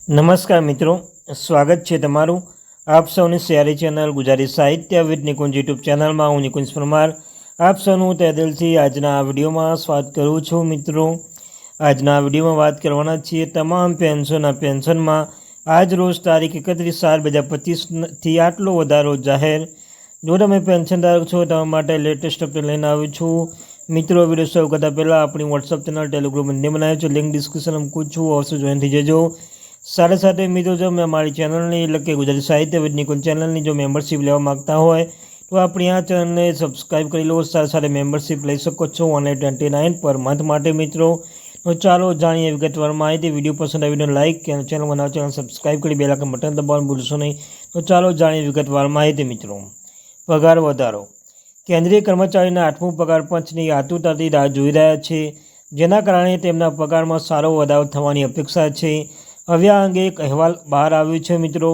નમસ્કાર મિત્રો, સ્વાગત છે તમારું આપ સૌની સિયારી ચેનલ ગુજરાતી સાહિત્ય વિદ નિકુંજ યુટ્યુબ ચેનલમાં. હું નિકુંજ પરમાર આપ સૌનું તહે દિલથી આજના આ વિડીયોમાં સ્વાગત કરું છું. મિત્રો, આજના વિડીયોમાં વાત કરવાના છીએ તમામ પેન્શનમાં આજ રોજ તારીખ 31/4/2025થી આટલો વધારો જાહેર. જો તમે પેન્શનધારક છો તમારા માટે લેટેસ્ટ અપડેટ લઈને આવ્યો છું. મિત્રો, વિડીયો શરૂ કરતાં પહેલાં આપણી વોટ્સઅપ ચેનલ ટેલિગ્રામ બંને બનાવ્યો છે, લિંક ડિસ્ક્રિપ્શનમાં મૂકું છું, અવશ્ય જોઈન થઈ જજો. સાથે સાથે મિત્રો, જો મેં અમારી ચેનલની એટલે કે ગુજરાતી સાહિત્ય વિદ નિકુંજ ચેનલની જો મેમ્બરશિપ લેવા માગતા હોય તો આપણી આ ચેનલને સબસ્ક્રાઈબ કરી લો. સાથે સાથે મેમ્બરશિપ લઈ શકો છો 129 પર મંથ માટે. મિત્રો, તો ચાલો જાણીએ વિગતવાર માહિતી. વિડીયો પસંદ આવે વિડીયો લાઇક ચેનલ બનાવો, ચેનલ સબસ્ક્રાઈબ કરી બેલ આઇકન બટન દબાવવાનું ભૂલશો નહીં. તો ચાલો જાણીએ વિગતવાર માહિતી. મિત્રો, પગાર વધારો. કેન્દ્રીય કર્મચારીના 8મું પગાર પંચની આતુરતાથી રાહ જોઈ રહ્યા છે, જેના કારણે તેમના પગારમાં સારો વધારો થવાની અપેક્ષા છે. હવે આ અંગે એક અહેવાલ બહાર આવ્યો છે. મિત્રો,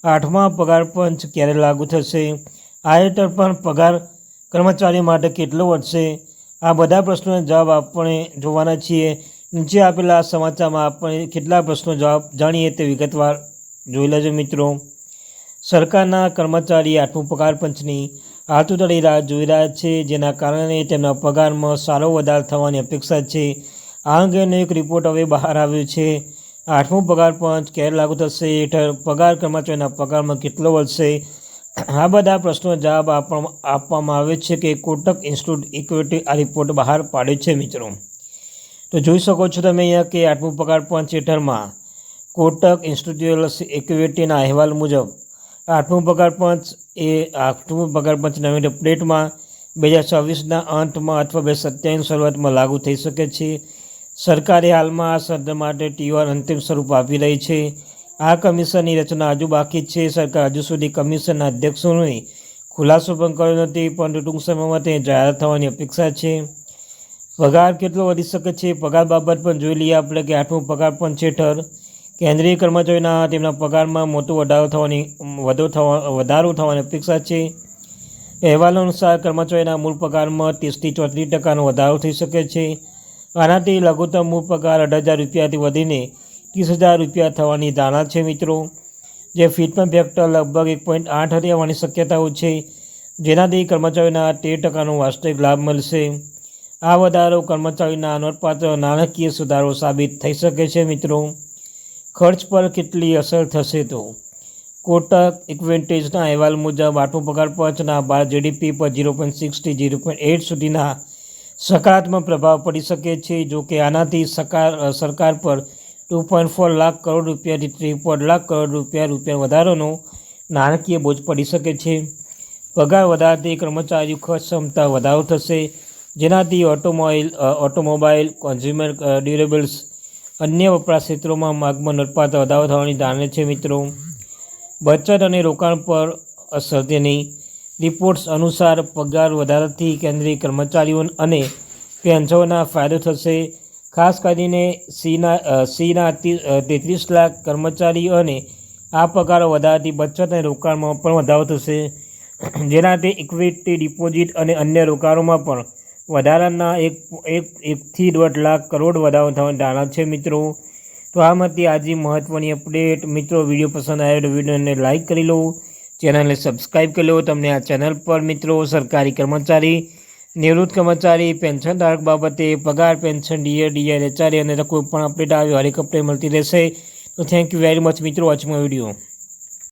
8મા પગાર પંચ ક્યારે લાગુ થશે? આ હેઠળ પણ પગાર કર્મચારી માટે કેટલો વધશે? આ બધા પ્રશ્નોના જવાબ આપણે જોવાના છીએ. નીચે આપેલા સમાચારમાં આપણે કેટલા પ્રશ્નો જવાબ જાણીએ તે વિગતવાર જોઈ લેજો. મિત્રો, સરકારના કર્મચારી 8મું પગાર પંચની આતુરતાથી રાહ જોઈ રહ્યા છે, જેના કારણે તેમના પગારમાં સારો વધારો થવાની અપેક્ષા છે. આ અંગેનો એક રિપોર્ટ હવે બહાર આવ્યો છે. 8મું પગાર પંચ ક્યારે લાગુ થશે? હેઠળ પગાર કર્મચારીના પગારમાં કેટલો વધશે? આ બધા પ્રશ્નો જવાબ આપવામાં આવે છે કે કોટક ઇન્સ્ટિટ્યૂટ ઇક્વિટી આ રિપોર્ટ બહાર પાડ્યો છે. મિત્રો, તો જોઈ શકો છો તમે અહીંયા કે 8મું પગાર પંચ હેઠળમાં કોટક ઇન્સ્ટિટ્યૂટ ઇક્વિટીના અહેવાલ મુજબ 8મું પગાર પંચ નવી અપડેટમાં 2024ના અંતમાં અથવા 2027 શરૂઆતમાં લાગુ થઈ શકે છે. સરકારે હાલમાં આ સત્ર માટે TOR અંતિમ સ્વરૂપ આપી રહી છે. આ કમિશનની રચના હજુ બાકી છે. સરકાર હજુ સુધી કમિશનના અધ્યક્ષોને ખુલાસો પણ કર્યો નથી, પરંતુ ટૂંક સમયમાં તે જાહેર થવાની અપેક્ષા છે. પગાર કેટલો વધી શકે છે? પગાર બાબત પણ જોઈ લઈએ આપણે કે 8મું પગાર પંચ હેઠળ કેન્દ્રીય કર્મચારીના તેમના પગારમાં મોટો વધારો થવાની અપેક્ષા છે. અહેવાલો અનુસાર કર્મચારીના મૂળ પગારમાં 30થી 34% વધારો થઈ શકે છે. આનાથી લઘુત્તમ મૂળ પગાર 18,000 રૂપિયાથી વધીને 30,000 રૂપિયા થવાની ધારણા છે. મિત્રો, જે ફિટમેન્ટ ફેક્ટર લગભગ 1.8 રહેવાની શક્યતાઓ છે, જેનાથી કર્મચારીના 13%નો વાસ્તવિક લાભ મળશે. આ વધારો કર્મચારીના નોંધપાત્ર નાણાકીય સુધારો સાબિત થઈ શકે છે. મિત્રો, ખર્ચ પર કેટલી અસર થશે? તો કોટક ઇક્વિટીઝના અહેવાલ મુજબ 8મું પગાર પંચના ભારત GDP પર 0.6 થી 0.8 સુધીના સકારાત્મક પ્રભાવ પડી શકે છે. જો કે આનાથી સરકાર પર 2.4 લાખ કરોડ રૂપિયાથી 3.4 લાખ કરોડ રૂપિયા વધારાનો નાણાકીય બોજ પડી શકે છે. પગાર વધારથી કર્મચારીઓ ખર્ચ ક્ષમતા વધારો થશે, જેનાથી ઓટોમોબાઈલ, કન્ઝ્યુમર ડ્યુરેબલ્સ, અન્ય વપરાશ ક્ષેત્રોમાં માંગમાં નોંધપાત્ર વધારો થવાની ધારણા છે. મિત્રો, બચત અને રોકાણ પર અસર. તેની રિપોર્ટ્સ અનુસાર પગાર વધારાથી કેન્દ્રીય કર્મચારીઓ અને પેન્શનરોના ફાયદો થશે. ખાસ કરીને સીના 33 લાખ કર્મચારીઓ અને આ પગાર વધારાથી બચત અને રોકાણમાં પણ વધારો થશે, જેનાથી ઇક્વિટી, ડિપોઝિટ અને અન્ય રોકાણોમાં પણ વધારાના 1 થી 1.5 લાખ કરોડ વધારો થવાની ધારણા છે. મિત્રો, તો આ હતી આજે મહત્ત્વની અપડેટ. મિત્રો, વિડીયો પસંદ આવ્યો તો વિડીયોને લાઇક કરી લો, ચેનલને સબસ્ક્રાઈબ કરી લો. તમને આ ચેનલ પર મિત્રો સરકારી કર્મચારી, નિવૃત્ત કર્મચારી, પેન્શનધારક બાબતે પગાર, પેન્શન, ડીએ, HRA અને કોઈ પણ અપડેટ આવે હરેક અપડેટ મળતી રહેશે. તો થેન્ક યુ વેરી મચ મિત્રો, વોચિંગ માય વિડીયો.